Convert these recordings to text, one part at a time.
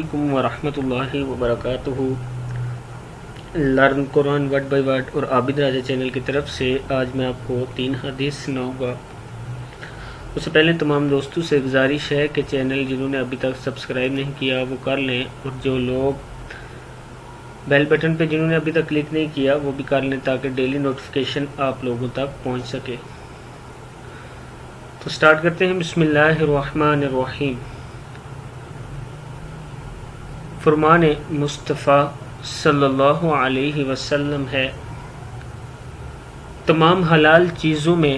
علیکم ورحمۃ اللہ وبرکاتہ۔ Learn Quran word by word اور عابد راجہ چینل کی طرف سے آج میں آپ کو 3 حدیث سناؤں گا۔ اس سے پہلے تمام دوستوں سے گزارش ہے کہ چینل جنہوں نے ابھی تک سبسکرائب نہیں کیا وہ کر لیں، اور جو لوگ بیل بٹن پہ جنہوں نے ابھی تک کلک نہیں کیا وہ بھی کر لیں تاکہ ڈیلی نوٹیفیکیشن آپ لوگوں تک پہنچ سکے۔ تو سٹارٹ کرتے ہیں۔ بسم اللہ الرحمن الرحیم۔ فرمان مصطفیٰ صلی اللہ علیہ وسلم ہے، تمام حلال چیزوں میں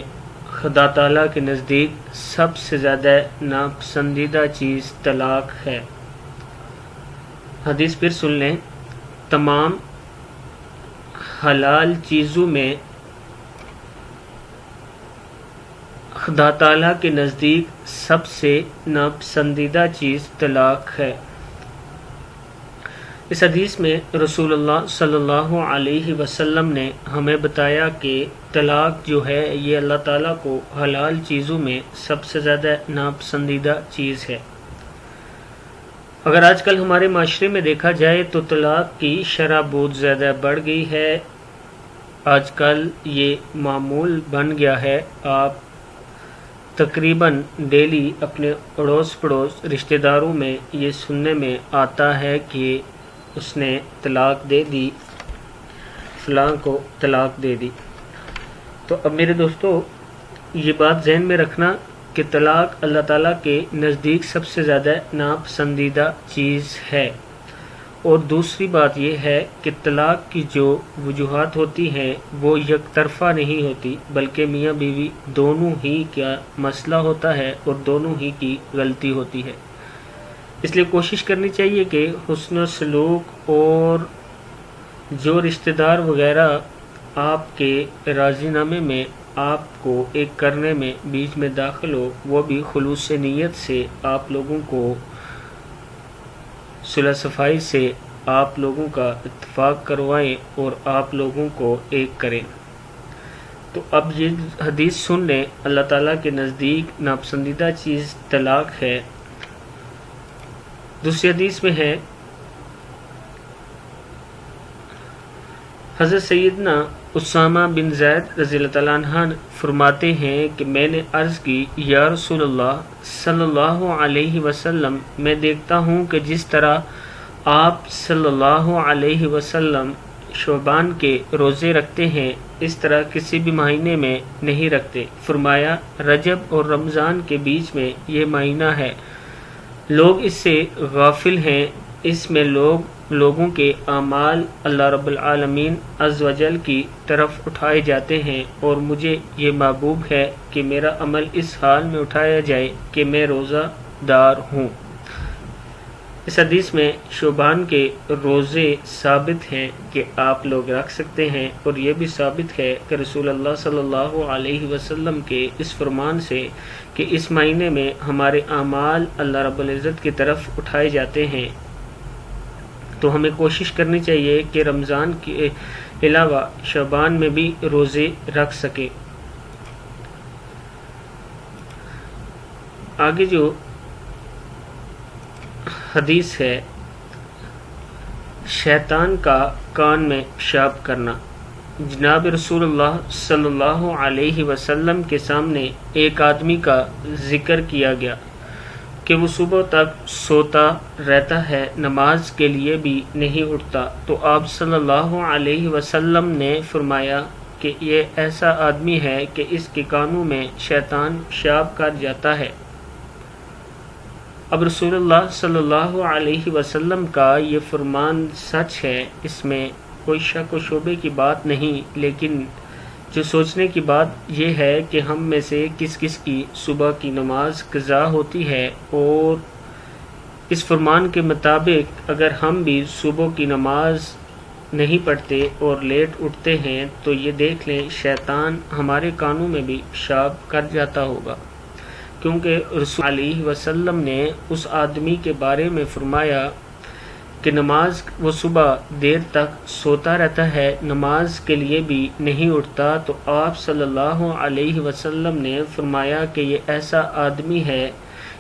خدا تعالیٰ کے نزدیک سب سے زیادہ ناپسندیدہ چیز طلاق ہے۔ حدیث پھر سن لیں۔ تمام حلال چیزوں میں خدا تعالیٰ کے نزدیک سب سے ناپسندیدہ چیز طلاق ہے۔ اس حدیث میں رسول اللہ صلی اللہ علیہ وسلم نے ہمیں بتایا کہ طلاق جو ہے یہ اللہ تعالیٰ کو حلال چیزوں میں سب سے زیادہ ناپسندیدہ چیز ہے۔ اگر آج کل ہمارے معاشرے میں دیکھا جائے تو طلاق کی شرح بہت زیادہ بڑھ گئی ہے۔ آج کل یہ معمول بن گیا ہے۔ آپ تقریباً ڈیلی اپنے اڑوس پڑوس رشتہ داروں میں یہ سننے میں آتا ہے کہ اس نے طلاق دے دی، فلاں کو طلاق دے دی۔ تو اب میرے دوستو یہ بات ذہن میں رکھنا کہ طلاق اللہ تعالیٰ کے نزدیک سب سے زیادہ ناپسندیدہ چیز ہے۔ اور دوسری بات یہ ہے کہ طلاق کی جو وجوہات ہوتی ہیں وہ یک طرفہ نہیں ہوتی، بلکہ میاں بیوی دونوں ہی کا مسئلہ ہوتا ہے اور دونوں ہی کی غلطی ہوتی ہے۔ اس لیے کوشش کرنی چاہیے کہ حسن و سلوک اور جو رشتہ دار وغیرہ آپ کے راضی نامے میں آپ کو ایک کرنے میں بیچ میں داخل ہو، وہ بھی خلوص نیت سے آپ لوگوں کو صلح صفائی سے آپ لوگوں کا اتفاق کروائیں اور آپ لوگوں کو ایک کریں۔ تو اب یہ حدیث سن لیں۔ اللہ تعالیٰ کے نزدیک ناپسندیدہ چیز طلاق ہے۔ دوسری حدیث میں ہے، حضرت سیدنا اسامہ بن زید رضی اللہ تعالیٰ عنہ فرماتے ہیں کہ میں نے عرض کی، یا رسول اللہ صلی اللہ علیہ وسلم، میں دیکھتا ہوں کہ جس طرح آپ صلی اللہ علیہ وسلم شعبان کے روزے رکھتے ہیں اس طرح کسی بھی مہینے میں نہیں رکھتے۔ فرمایا، رجب اور رمضان کے بیچ میں یہ مہینہ ہے، لوگ اس سے غافل ہیں۔ اس میں لوگوں کے اعمال اللہ رب العالمین عز و جل کی طرف اٹھائے جاتے ہیں، اور مجھے یہ محبوب ہے کہ میرا عمل اس حال میں اٹھایا جائے کہ میں روزہ دار ہوں۔ اس حدیث میں شعبان کے روزے ثابت ہیں کہ آپ لوگ رکھ سکتے ہیں، اور یہ بھی ثابت ہے کہ رسول اللہ صلی اللہ علیہ وسلم کے اس فرمان سے کہ اس مہینے میں ہمارے اعمال اللہ رب العزت کی طرف اٹھائے جاتے ہیں، تو ہمیں کوشش کرنی چاہیے کہ رمضان کے علاوہ شعبان میں بھی روزے رکھ سکیں۔ آگے جو حدیث ہے، شیطان کا کان میں پیشاب کرنا۔ جناب رسول اللہ صلی اللہ علیہ وسلم کے سامنے ایک آدمی کا ذکر کیا گیا کہ وہ صبح تک سوتا رہتا ہے، نماز کے لیے بھی نہیں اٹھتا، تو آپ صلی اللہ علیہ وسلم نے فرمایا کہ یہ ایسا آدمی ہے کہ اس کے کانوں میں شیطان پیشاب کر جاتا ہے۔ اب رسول اللہ صلی اللہ علیہ وسلم کا یہ فرمان سچ ہے، اس میں کوئی شک و شبے کی بات نہیں، لیکن جو سوچنے کی بات یہ ہے کہ ہم میں سے کس کس کی صبح کی نماز قضا ہوتی ہے، اور اس فرمان کے مطابق اگر ہم بھی صبح کی نماز نہیں پڑھتے اور لیٹ اٹھتے ہیں تو یہ دیکھ لیں شیطان ہمارے کانوں میں بھی پیشاب کر جاتا ہوگا، کیونکہ رسول علیہ وسلم نے اس آدمی کے بارے میں فرمایا کہ نماز وہ صبح دیر تک سوتا رہتا ہے، نماز کے لیے بھی نہیں اٹھتا، تو آپ صلی اللہ علیہ وسلم نے فرمایا کہ یہ ایسا آدمی ہے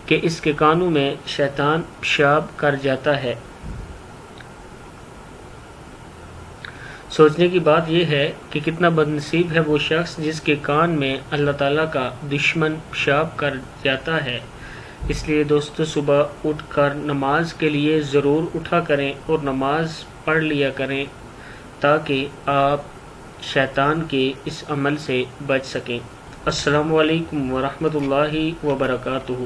کہ اس کے کانوں میں شیطان پیشاب کر جاتا ہے۔ سوچنے کی بات یہ ہے کہ کتنا بدنصیب ہے وہ شخص جس کے کان میں اللہ تعالیٰ کا دشمن پیشاب کر جاتا ہے۔ اس لیے دوستو صبح اٹھ کر نماز کے لیے ضرور اٹھا کریں اور نماز پڑھ لیا کریں تاکہ آپ شیطان کے اس عمل سے بچ سکیں۔ السلام علیکم ورحمۃ اللہ وبرکاتہ۔